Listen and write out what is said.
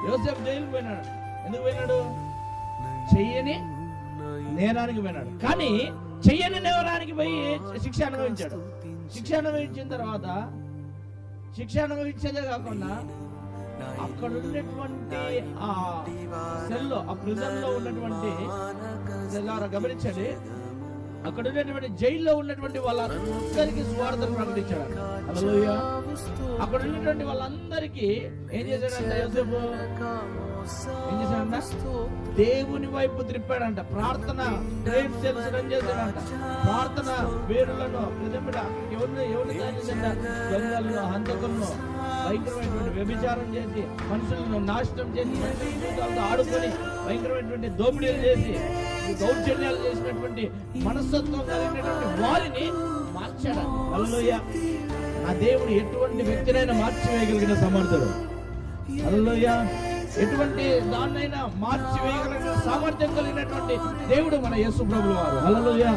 యోసేపు జైలుకు పోయినాడు. ఎందుకు పోయినాడు? చెయ్యని నేరానికి పోయినాడు. కానీ చెయ్యని నేరానికి పోయి శిక్ష అనుభవించాడు. శిక్ష అనుభవించిన తర్వాత శిక్ష అనుభవించేదే కాకుండా అక్కడ ఉన్నటువంటి ఆ సెల్లో, ఆ ప్రిజన్ లో ఉన్నటువంటి గమనించండి, అక్కడ ఉన్నటువంటి జైల్లో ఉన్నటువంటి వాళ్ళందరికీ సువార్తను ప్రకటించాడు. హల్లెలూయా. అక్కడ ఉన్నటువంటి వాళ్ళందరికీ ఏం చేశాడంట యోసేపు? ఏం చేశాడంట? దేవుని వైపు త్రిప్పాడంట. ప్రార్థన ప్రేయర్ సెల్స్ రన్ చేశాడంట. ప్రార్థన వేరులను ఎవరిని తాగిందంట? దొంగలను, హంతకులను, భయంకరమైనటువంటి వ్యభిచారం చేసి మనుషులను నాశనం చేసి జీవితాలతో ఆడుకొని భయంకరమైనటువంటి దోపిడీలు చేసి దౌర్జన్యాలు చేసినటువంటి మనస్తత్వం కలిగినటువంటి వారిని మార్చాడు. హల్లెలూయా. ఆ దేవుడు ఎటువంటి వ్యక్తినైనా మార్చివేయగలిగిన సమర్థుడు. హల్లెలూయా. ఎటువంటి దాన్నైనా మార్చివేయగలిగిన సామర్థ్యం కలిగినటువంటి దేవుడు మన యేసు ప్రభువు వారు. హల్లెలూయా.